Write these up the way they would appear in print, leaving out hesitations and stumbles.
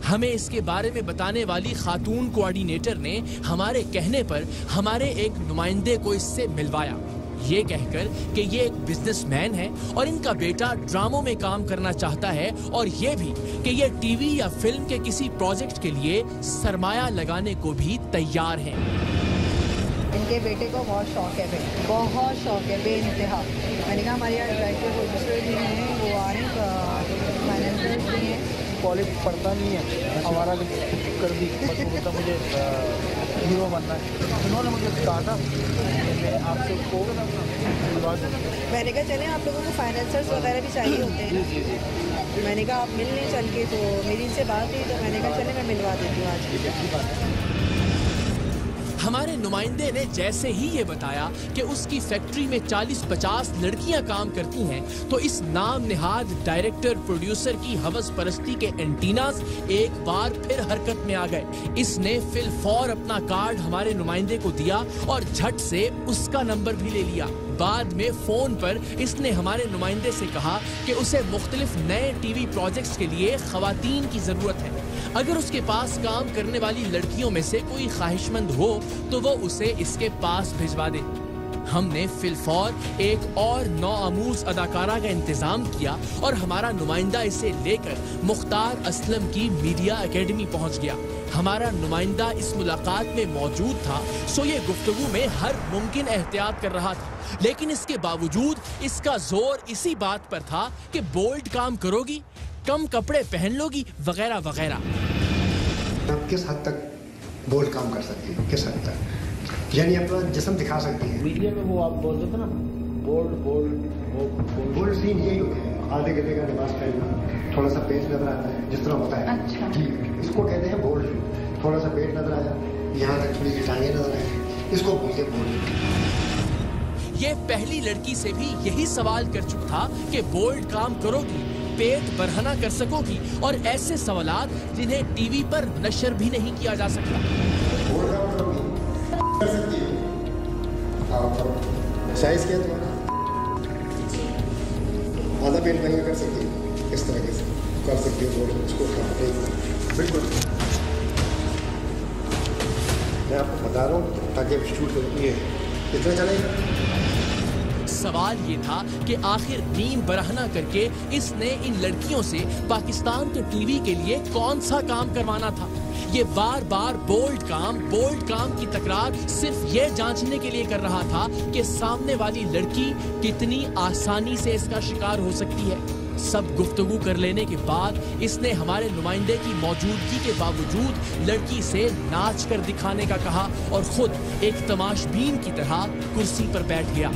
हमें इसके बारे में बताने वाली खातून कोऑर्डिनेटर ने हमारे कहने पर हमारे एक नुमाइंदे को इससे मिलवाया, ये कहकर कि ये एक बिजनेसमैन है और इनका बेटा ड्रामों में काम करना चाहता है और ये भी कि ये टीवी या फिल्म के किसी प्रोजेक्ट के लिए सरमाया लगाने को भी तैयार हैं। इनके बेटे को बहुत शौक है, बहुत शौक है बेइंतहा। मैंने कहा हमारे यहाँ डायरेक्टर प्रोड्यूसर भी हैं, वो आ रहे हैं, फाइनेंसर्स भी हैं। कॉलेज पढ़ता नहीं है, हमारा कर दी, बस वो बोलता मुझे हीरो बनना है। उन्होंने मुझे कहा था मैं आपसे को मिलवा दूँ। मैंने कहा चलें, आप लोगों को फाइनेंसर्स वगैरह भी चाहिए होते हैं। मैंने कहा आप मिल लें चल के, तो मेरी इनसे बात हुई तो मैंने कहा चलें मैं मिलवा देती हूँ आज। हमारे नुमाइंदे ने जैसे ही ये बताया कि उसकी फैक्ट्री में 40-50 लड़कियां काम करती हैं, तो इस नाम निहाद डायरेक्टर प्रोड्यूसर की हवस परस्ती के एंटीनास एक बार फिर हरकत में आ गए। इसने फिलफौर अपना कार्ड हमारे नुमाइंदे को दिया और झट से उसका नंबर भी ले लिया। बाद में फोन पर इसने हमारे नुमाइंदे से कहा कि उसे मुख्तलिफ नए टीवी प्रोजेक्ट्स के लिए खवातीन की जरूरत है। अगर उसके पास काम करने वाली लड़कियों में से कोई ख्वाहिशमंद हो तो वो उसे इसके पास भिजवा दे। हमने फिलफौर एक और नौआमूज अदाकारा का इंतजाम किया और हमारा नुमाइंदा इसे लेकर मुख्तार असलम की मीडिया एकेडमी पहुंच गया। हमारा नुमाइंदा इस मुलाकात में मौजूद था, सो ये गुफ्तगू में हर मुमकिन एहतियात कर रहा था, लेकिन इसके बावजूद इसका जोर इसी बात पर था कि बोल्ड काम करोगी, कम कपड़े पहन लोगी, वगैरह वगैरह। आप किस हद तक बोल्ड काम कर सकती हैं, किस हद तक, यानी अपना जिस्म दिखा सकती हैं। मीडिया में वो आप बोलते थे ना, बोल्ड सीन यही होते हैं, आधे गले का लिबास पहनना, थोड़ा सा पेट नजर आता है जिस तरह होता है। अच्छा। जी, इसको कहते हैं बोल्ड। थोड़ा सा पेट नजर आया, यहाँ तक थोड़ी सी टांगें नजर आई, इसको बोलते हैं बोल्ड। ये पहली लड़की से भी यही सवाल कर चुका था कि बोल्ड काम करोगी, पेट बरहना कर सकोगी, और ऐसे सवालात जिन्हें टीवी पर नशर भी नहीं किया जा सकता। बोल्ड काम करोगी, कर सकती हो। साइज क्या तुम्हारा? आधा पेट नहीं कर सकती हो, इस तरह से कर सकती हो बोल्ड, उसको बिल्कुल। मैं आपको बता रहा हूँ ताकि शूट करिए, कितना चलेगा। सवाल ये था कि आखिर नीम बरहना करके इसने इन लड़कियों से पाकिस्तान के टीवी के लिए कौन सा काम करवाना था। ये बार बार बोल्ड काम की तकरार सिर्फ ये जांचने के लिए कर रहा था कि सामने वाली लड़की कितनी आसानी से इसका शिकार हो सकती है। सब गुफ्तगू कर लेने के बाद इसने हमारे नुमाइंदे की मौजूदगी के बावजूद लड़की से नाच कर दिखाने का कहा और खुद एक तमाशबीन की तरह कुर्सी पर बैठ गया।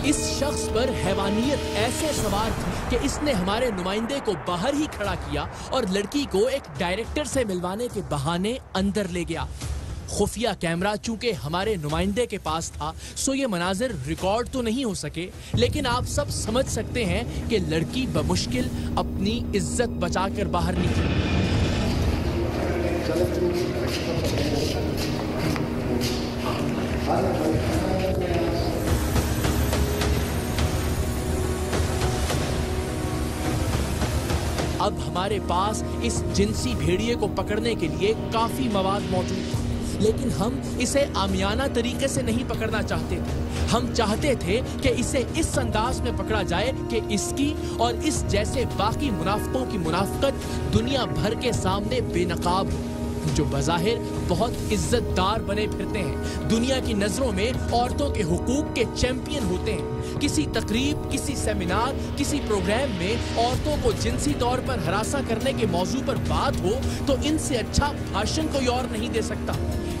इस शख्स पर हैवानियत ऐसे सवार थी कि इसने हमारे नुमाइंदे को बाहर ही खड़ा किया और लड़की को एक डायरेक्टर से मिलवाने के बहाने अंदर ले गया। खुफिया कैमरा चूंकि हमारे नुमाइंदे के पास था, सो ये मनाजिर रिकॉर्ड तो नहीं हो सके, लेकिन आप सब समझ सकते हैं कि लड़की बमुश्किल अपनी इज्जत बचाकर बाहर निकली। अब हमारे पास इस जिनसी भेड़िए को पकड़ने के लिए काफी मवाद मौजूद था, लेकिन हम इसे आमियाना तरीके से नहीं पकड़ना चाहते थे। हम चाहते थे कि इसे इस अंदाज में पकड़ा जाए कि इसकी और इस जैसे बाकी मुनाफिकों की मुनाफिकत दुनिया भर के सामने बेनकाब हो, जो बज़ाहिर बहुत इज्जतदार बने फिरते हैं, दुनिया की नजरों में औरतों के हुकूक के चैंपियन होते हैं। किसी तकरीब, किसी सेमिनार, किसी प्रोग्राम में औरतों को जिनसी तौर पर हरासा करने के मौजू पर बात हो तो इनसे अच्छा भाषण कोई और नहीं दे सकता।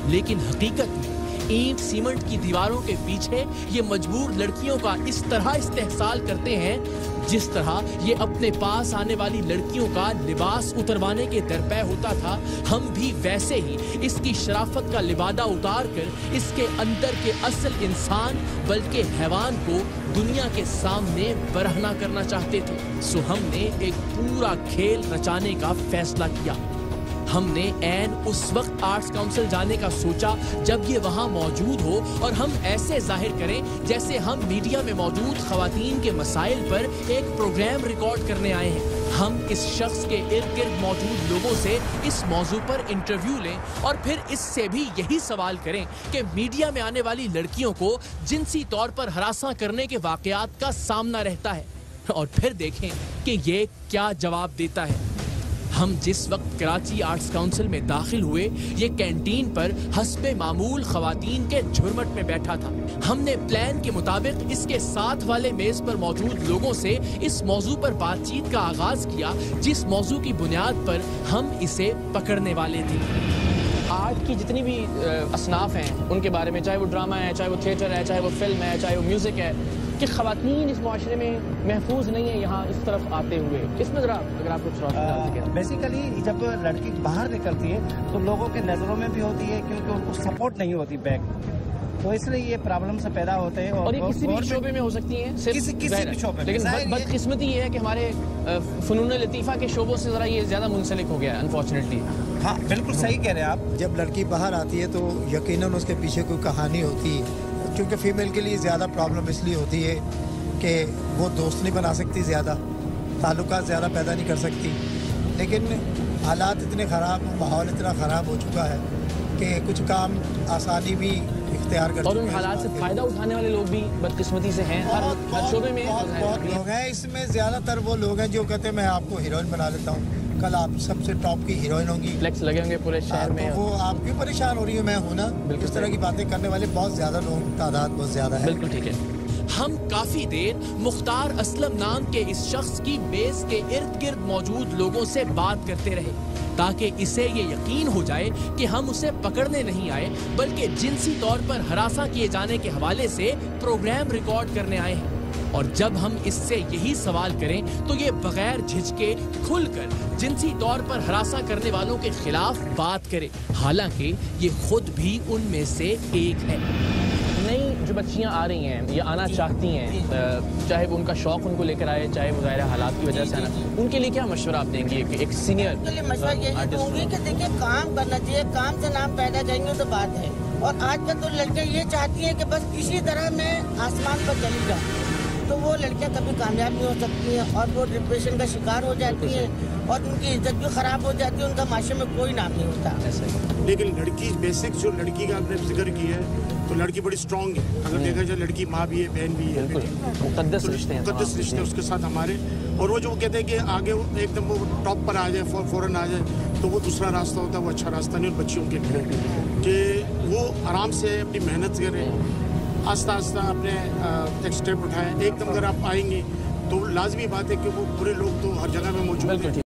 लेकिन हकीकत में ईंट सीमेंट की दीवारों के पीछे ये मजबूर लड़कियों का इस तरह इस्तेहसाल करते हैं जिस तरह ये अपने पास आने वाली लड़कियों का लिबास उतरवाने के दरपे होता था। हम भी वैसे ही इसकी शराफत का लिबादा उतार कर इसके अंदर के असल इंसान बल्कि हैवान को दुनिया के सामने बरहना करना चाहते थे। सो हमने एक पूरा खेल रचाने का फैसला किया। हमने ऐन उस वक्त आर्ट्स काउंसिल जाने का सोचा जब ये वहाँ मौजूद हो और हम ऐसे जाहिर करें जैसे हम मीडिया में मौजूद खवातीन के मसाइल पर एक प्रोग्राम रिकॉर्ड करने आए हैं। हम इस शख्स के इर्द गिर्द मौजूद लोगों से इस मौजू पर इंटरव्यू लें और फिर इससे भी यही सवाल करें कि मीडिया में आने वाली लड़कियों को जिनसी तौर पर हरासा करने के वाकयात का सामना रहता है और फिर देखें कि ये क्या जवाब देता है। हम जिस वक्त कराची आर्ट्स काउंसिल में दाखिल हुए ये कैंटीन पर हस्बे मामूल खवातीन के झुरमट में बैठा था। हमने प्लान के मुताबिक इसके साथ वाले मेज पर मौजूद लोगों से इस मौजू पर बातचीत का आगाज किया जिस मौजू की बुनियाद पर हम इसे पकड़ने वाले थे। आर्ट की जितनी भी असनाफ हैं उनके बारे में, चाहे वो ड्रामा है, चाहे वो थिएटर है, चाहे वो फिल्म है, चाहे वो म्यूजिक है, कि ख़वातीन इस माशरे में महफूज नहीं है यहाँ इस तरफ आते हुए। इसमें ज़रा अगर आप कुछ बेसिकली जब लड़की बाहर निकलती है तो लोगों के नज़रों में भी होती है क्योंकि उनको सपोर्ट नहीं होती बैक, तो इसलिए ये प्रॉब्लम से पैदा होते हैं। और ये किसी भी शोबे में हो सकती है, किसी भी शोबे में। लेकिन बदकिस्मती ये है कि हमारे फ़नून लतीफ़ा के शोबों से ज़रा ये ज़्यादा मुंसलिक हो गया है अनफॉर्चुनेटली। हाँ बिल्कुल सही कह रहे हैं आप। जब लड़की बाहर आती है तो यकीनन उसके पीछे कोई कहानी होती है, क्योंकि फीमेल के लिए ज़्यादा प्रॉब्लम इसलिए होती है कि वो दोस्त नहीं बना सकती, ज़्यादा ताल्लुकात ज़्यादा पैदा नहीं कर सकती। लेकिन हालात इतने ख़राब, माहौल इतना ख़राब हो चुका है कि कुछ काम आसानी भी इख्तियार कर और उन हालात से फ़ायदा उठाने वाले लोग भी बदकिस्मती से हैं हर शोबे में। बहुत लोग हैं इसमें, ज़्यादातर वो लोग हैं जो कहते हैं मैं आपको हीरोइन बना लेता हूँ, कल आप सबसे टॉप की हीरोइन होंगी, फ्लेक्स लगे होंगे पूरे शहर में। तो वो आप क्यों परेशान हो रही है, मैं हूँ ना। इस तरह की बातें करने वाले बहुत ज़्यादा लोग, तादाद बहुत ज़्यादा है। बिल्कुल ठीक है। हम काफी देर मुख्तार असलम नाम के इस शख्स की मेज के इर्द गिर्द मौजूद लोगों से बात करते रहे ताकि इसे ये यकीन हो जाए कि हम उसे पकड़ने नहीं आए बल्कि जिनसी तौर पर हरासा किए जाने के हवाले से प्रोग्राम रिकॉर्ड करने आए हैं। और जब हम इससे यही सवाल करें तो ये बगैर झिझके खुलकर जिनसी तौर पर हरासा करने वालों के खिलाफ बात करे, हालांकि ये खुद भी उनमें से एक है। नई जो बच्चियां आ रही हैं या आना चाहती हैं, चाहे वो उनका शौक उनको लेकर आए, चाहे वो ज़ाहिर हालात की वजह से आना, उनके लिए क्या मशवरा आप देंगे एक सीनियर? उनके लिए मशवरा यही दूंगी कि देखिए काम करना चाहिए, काम से नाम पैदा करेंगे तो बात है। और आजकल तो लड़कियां ये चाहती हैं कि बस किसी तरह मैं आसमान पर चली जाऊँ, तो वो लड़कियां कभी कामयाब नहीं हो सकती हैं और वो डिप्रेशन का शिकार हो जाती हैं और उनकी इज्जत भी खराब हो जाती है, उनका माशरे में कोई नाम नहीं होता। लेकिन लड़की बेसिक जो लड़की का आपने जिक्र किया है तो लड़की बड़ी स्ट्रांग है। अगर देखा जाए लड़की माँ भी है, बहन भी है, मुकद्दस रिश्ते हैं, मुकद्दस रिश्ते उसके साथ हमारे। और वो जो कहते हैं कि आगे वो एकदम वो टॉप पर आ जाए, फौरन आ जाए, तो वो दूसरा रास्ता होता है, वो अच्छा रास्ता नहीं। और बच्चियों के लिए कि वो आराम से अपनी मेहनत करें, आस्ता आस्ता अपने एक स्टेप उठाएं। एकदम अगर आप आएंगे तो लाजमी बात है कि वो बुरे लोग तो हर जगह में मौजूद हैं।